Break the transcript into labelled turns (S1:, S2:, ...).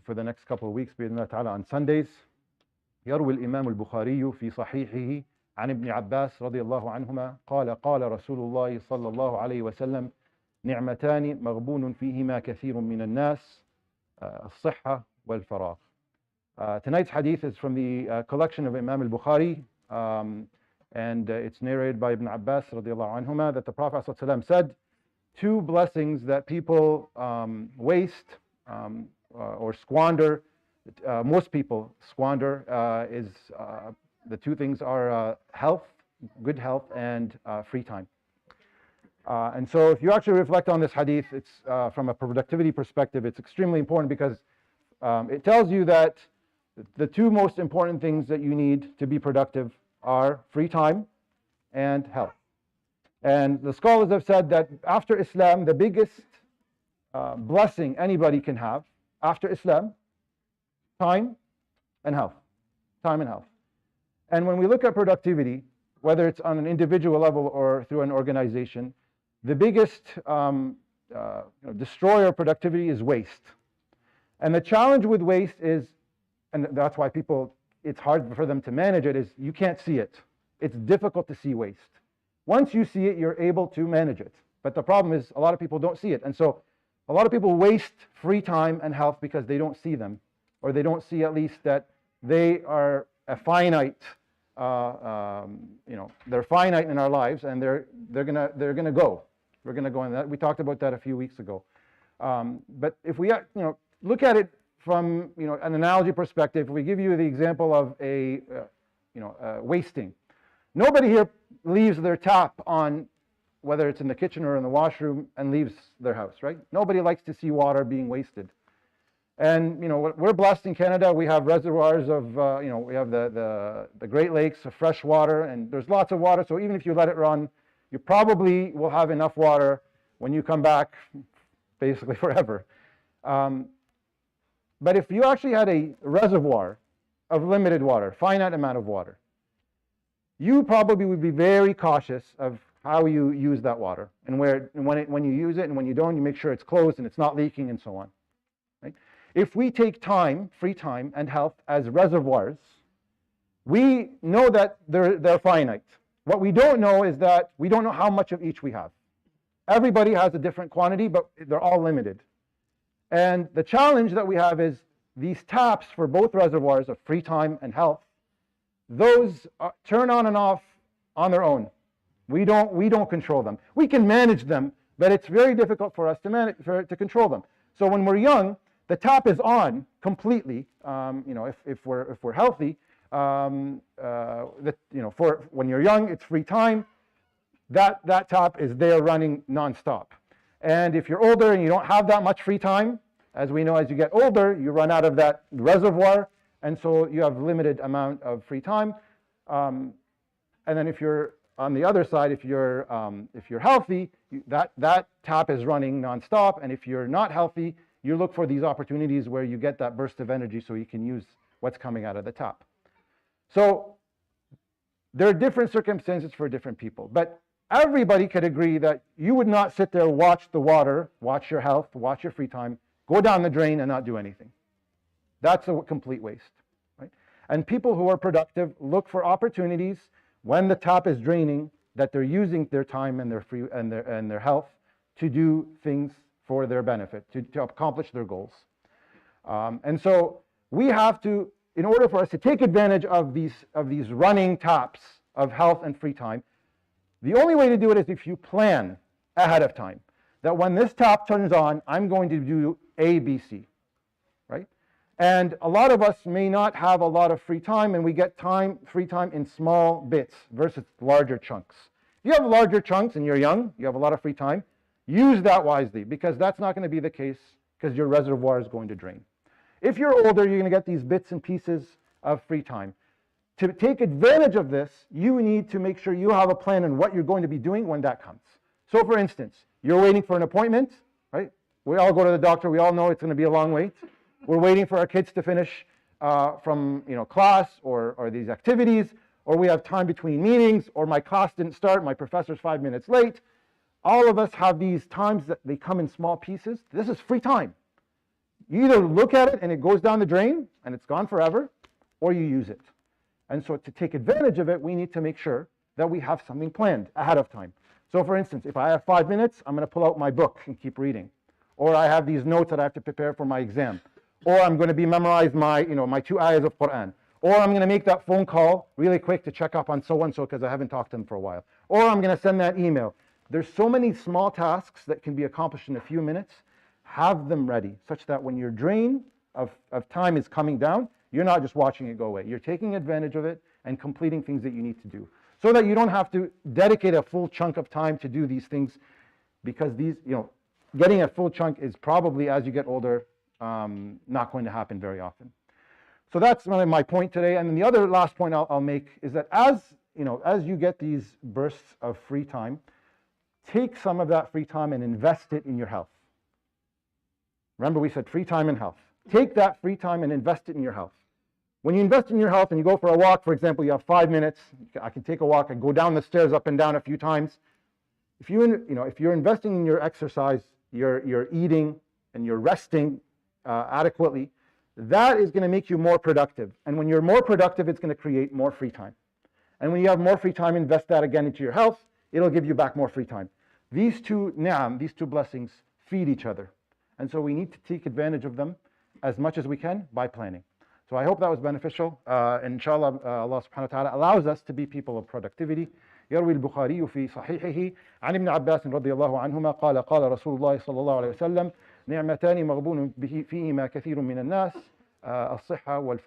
S1: for the next couple of weeks بإذن الله تعالى on Sundays. يروي الإمام البخاري في صحيحه عن ابن عباس رضي الله عنهما قال رسول الله صلى الله عليه وسلم نعمتان مغبون فيهما كثير من الناس الصحة والفراغ. Tonight's hadith is from the collection of Imam al-Bukhari, and it's narrated by Ibn Abbas radiallahu anhuma that the Prophet ﷺ said, two blessings that people waste or squander, most people squander, the two things are health, good health, and free time. And so if you actually reflect on this hadith, it's from a productivity perspective, it's extremely important because it tells you that the two most important things that you need to be productive are free time and health. And the scholars have said that after Islam, the biggest blessing anybody can have after Islam, time and health. Time and health. And when we look at productivity, whether it's on an individual level or through an organization, the biggest destroyer of productivity is waste. And the challenge with waste is, and that's why people, it's hard for them to manage it, is you can't see it. It's difficult to see waste. Once you see it, you're able to manage it. But the problem is a lot of people don't see it. And so a lot of people waste free time and health because they don't see them, or they don't see at least that they are a finite, they're finite in our lives, and they're gonna go. We're gonna go in that. We talked about that a few weeks ago. But if we look at it from an analogy perspective, we give you the example of wasting. Nobody here leaves their tap on, whether it's in the kitchen or in the washroom, and leaves their house, right? Nobody likes to see water being wasted. And we're blessed in Canada. We have reservoirs of, we have the Great Lakes of fresh water, and there's lots of water. So even if you let it run, you probably will have enough water when you come back, basically forever. But if you actually had a reservoir of limited water, finite amount of water, you probably would be very cautious of how you use that water, and when you use it and when you don't, you make sure it's closed and it's not leaking and so on. Right? If we take time, free time, and health as reservoirs, we know that they're finite. What we don't know is that we don't know how much of each we have. Everybody has a different quantity, but they're all limited. And the challenge that we have is these taps for both reservoirs of free time and health, those turn on and off on their own. We don't control them. We can manage them, but it's very difficult for us to control them. So when we're young, the tap is on completely. If we're healthy, for when you're young, it's free time. That tap is there running nonstop. And if you're older and you don't have that much free time, as we know, as you get older, you run out of that reservoir, and so you have limited amount of free time. And then if you're on the other side, if you're healthy, that tap is running nonstop. And if you're not healthy, you look for these opportunities where you get that burst of energy so you can use what's coming out of the tap. So there are different circumstances for different people, but everybody could agree that you would not sit there, watch the water, watch your health, watch your free time, go down the drain and not do anything. That's a complete waste, right? And people who are productive look for opportunities when the tap is draining, that they're using their time and their free and their health to do things for their benefit, to accomplish their goals. And so we have to, in order for us to take advantage of these running taps of health and free time, the only way to do it is if you plan ahead of time. That when this tap turns on, I'm going to do A, B, C, right? And a lot of us may not have a lot of free time, and we get free time in small bits versus larger chunks. If you have larger chunks and you're young, you have a lot of free time, use that wisely, because that's not going to be the case, because your reservoir is going to drain. If you're older, you're going to get these bits and pieces of free time. To take advantage of this, you need to make sure you have a plan on what you're going to be doing when that comes. So for instance, you're waiting for an appointment, right? We all go to the doctor, we all know it's going to be a long wait. We're waiting for our kids to finish from class or these activities, or we have time between meetings, or my class didn't start, my professor's 5 minutes late. All of us have these times that they come in small pieces. This is free time. You either look at it and it goes down the drain and it's gone forever, or you use it. And so to take advantage of it, we need to make sure that we have something planned ahead of time. So for instance, if I have 5 minutes, I'm going to pull out my book and keep reading. Or I have these notes that I have to prepare for my exam. Or I'm going to be memorize my 2 ayahs of Quran. Or I'm going to make that phone call really quick to check up on so-and-so because I haven't talked to them for a while. Or I'm going to send that email. There's so many small tasks that can be accomplished in a few minutes. Have them ready such that when your drain of time is coming down, you're not just watching it go away. You're taking advantage of it and completing things that you need to do. So that you don't have to dedicate a full chunk of time to do these things, because getting a full chunk is probably, as you get older, not going to happen very often. So that's my point today. And then the other last point I'll make is that as you get these bursts of free time, take some of that free time and invest it in your health. Remember, we said free time and health. Take that free time and invest it in your health. When you invest in your health and you go for a walk, for example, you have 5 minutes. I can take a walk. I go down the stairs up and down a few times. If you're investing in your exercise, you're eating and you're resting adequately, that is going to make you more productive. And when you're more productive, it's going to create more free time. And when you have more free time, invest that again into your health. It'll give you back more free time. These two blessings feed each other. And so we need to take advantage of them as much as we can by planning. So I hope that was beneficial. Inshallah, Allah subhanahu wa ta'ala allows us to be people of productivity. يروي البخاري في صحيحه عن ابن عباس رضي الله عنهما قال قال رسول الله صلى الله عليه وسلم نعمتان مغبون فيهما كثير من الناس الصحة والفراغ